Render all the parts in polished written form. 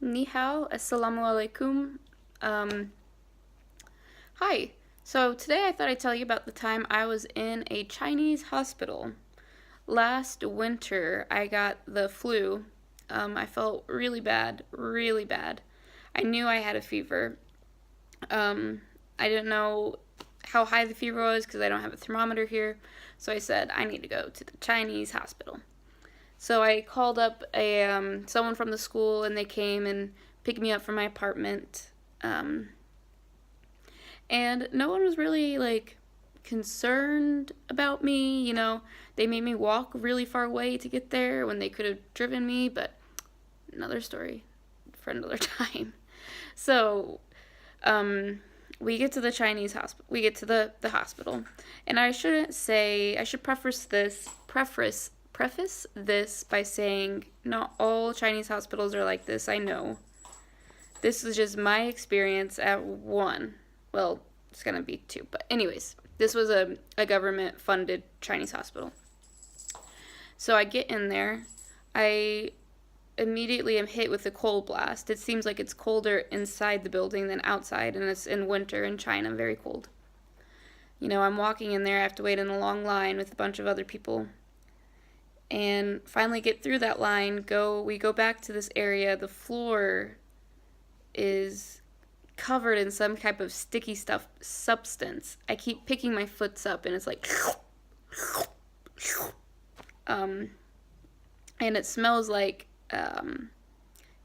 Ni hao, assalamu alaikum. Um, Hi. So today I thought I'd tell you about the time I was in a Chinese hospital. Last winter, I got the flu. I felt really bad, really bad. I knew I had a fever. Um, I didn't know how high the fever was because I don't have a thermometer here. So I said, I need to go to the Chinese hospital. So I called up someone from the school, and they came and picked me up from my apartment. And no one was really like concerned about me. They made me walk really far away to get there when they could have driven me, but another story for another time. So, we get to the Chinese hospital. We get to the hospital, and I should preface this by saying not all Chinese hospitals are like this. I know. This is just my experience at one. Well, it's gonna be two, but anyways, this was a government funded Chinese hospital. So I get in there. I immediately am hit with a cold blast. It seems like it's colder inside the building than outside, and it's in winter in China, very cold. I'm walking in there. I have to wait in a long line with a bunch of other people. And finally get through that line. We go back to this area. The floor is covered in some type of sticky substance. I keep picking my foots up, and it's like and it smells like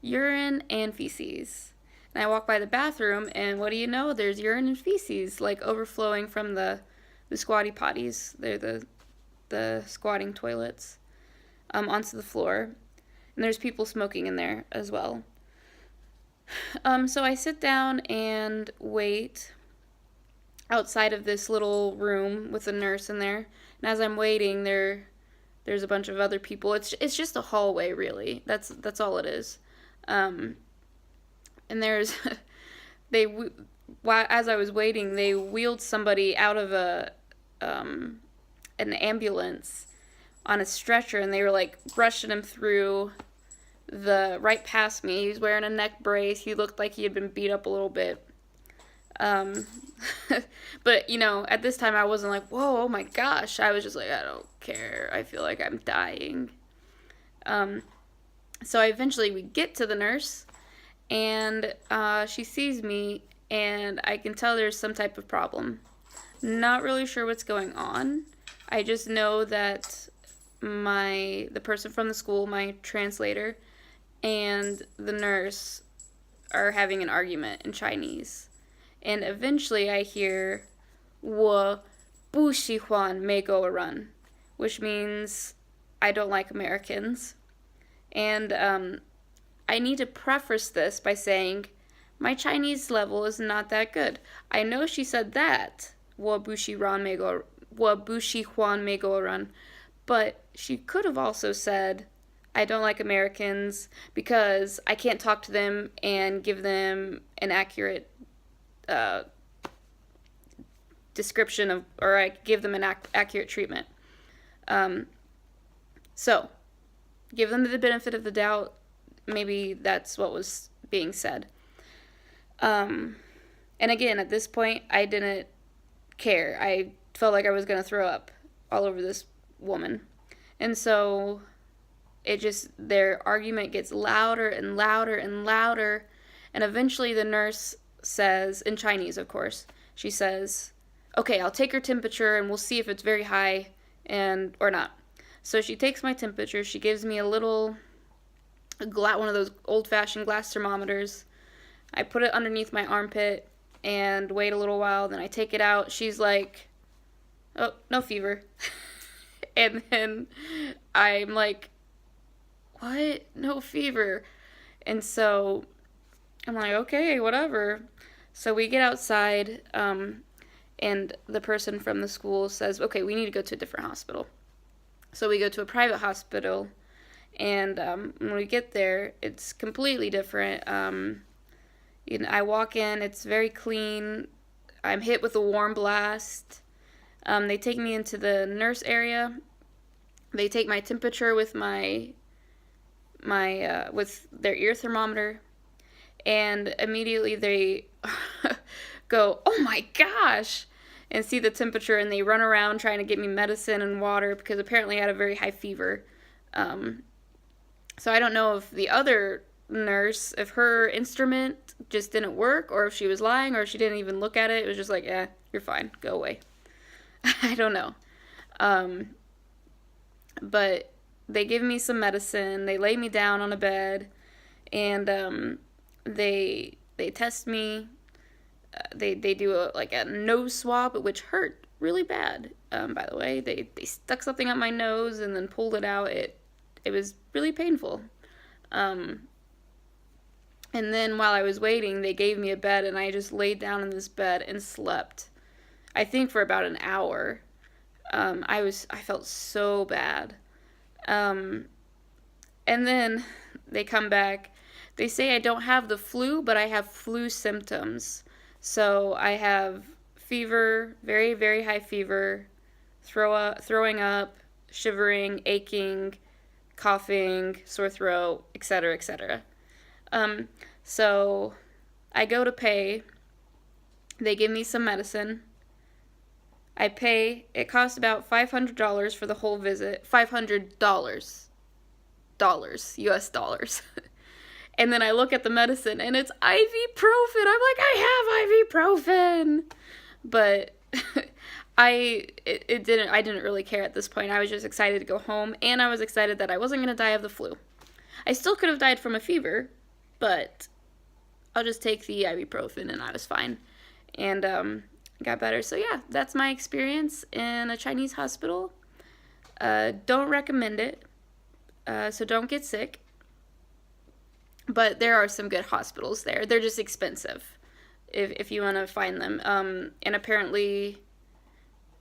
urine and feces. And I walk by the bathroom, and what do you know? There's urine and feces like overflowing from the squatty potties. They're the squatting toilets onto the floor, and there's people smoking in there as well. So I sit down and wait outside of this little room with a nurse in there. And as I'm waiting, there's a bunch of other people. It's just a hallway, really. That's all it is. And there's as I was waiting, they wheeled somebody out of an ambulance on a stretcher, and they were like brushing him through right past me. He was wearing a neck brace. He looked like he had been beat up a little bit. But at this time I wasn't like, whoa, oh my gosh. I was just like, I don't care. I feel like I'm dying. So we get to the nurse, and she sees me, and I can tell there's some type of problem. Not really sure what's going on. I just know that the person from the school, my translator, and the nurse are having an argument in Chinese. And eventually I hear, 我不喜欢美国人, which means I don't like Americans. And I need to preface this by saying my Chinese level is not that good. I know she said that, 我不喜欢美国人, but she could have also said, I don't like Americans because I can't talk to them and give them an accurate description of, or I give them an accurate treatment. So, give them the benefit of the doubt. Maybe that's what was being said. And again, at this point, I didn't care. I felt like I was going to throw up all over this woman. And so their argument gets louder and louder and louder, and eventually the nurse says, in Chinese of course, she says, okay, I'll take her temperature and we'll see if it's very high or not. So she takes my temperature. She gives me one of those old-fashioned glass thermometers. I put it underneath my armpit and wait a little while. Then I take it out. She's like, oh, no fever. And then I'm like, what? No fever. And so I'm like, okay, whatever. So we get outside, and the person from the school says, okay, we need to go to a different hospital. So we go to a private hospital, and when we get there, it's completely different. I walk in, it's very clean. I'm hit with a warm blast. They take me into the nurse area. They take my temperature with with their ear thermometer. And immediately they go, "Oh my gosh," and see the temperature, and they run around trying to get me medicine and water because apparently I had a very high fever. Um, so I don't know if the other nurse, if her instrument just didn't work, or if she was lying, or if she didn't even look at it. It was just like, you're fine, go away. I don't know. Um, but they give me some medicine. They lay me down on a bed, and they test me. They do a nose swab, which hurt really bad. By the way, they stuck something up my nose and then pulled it out. It was really painful. Um, and then while I was waiting, they gave me a bed, and I just laid down in this bed and slept. I think for about an hour. I felt so bad. Um, and then they come back. They say I don't have the flu, but I have flu symptoms. So I have fever, very, very high fever, throwing up, shivering, aching, coughing, sore throat, etc., etc. Um, so I go to pay. They give me some medicine. I pay. It costs about $500 for the whole visit. $500. US dollars. And then I look at the medicine and it's ibuprofen. I'm like, I have ibuprofen. But I didn't really care at this point. I was just excited to go home, and I was excited that I wasn't going to die of the flu. I still could have died from a fever, but I'll just take the ibuprofen and I was fine. And got better. So yeah, that's my experience in a Chinese hospital. Don't recommend it. So don't get sick. But there are some good hospitals there. They're just expensive if you want to find them. And apparently,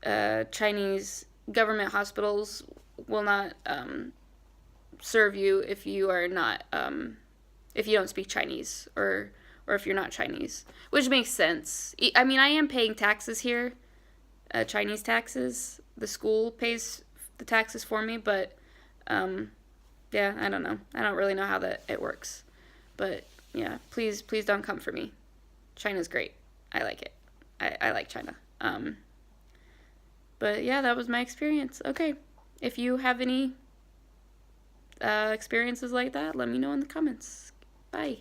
Chinese government hospitals will not serve you if you are not if you don't speak Chinese, or if you're not Chinese, which makes sense. I mean, I am paying taxes here, Chinese taxes. The school pays the taxes for me, but yeah, I don't know. I don't really know how it works. But yeah, please don't come for me. China's great. I like it. I like China. But yeah, that was my experience. Okay, if you have any experiences like that, let me know in the comments. Bye.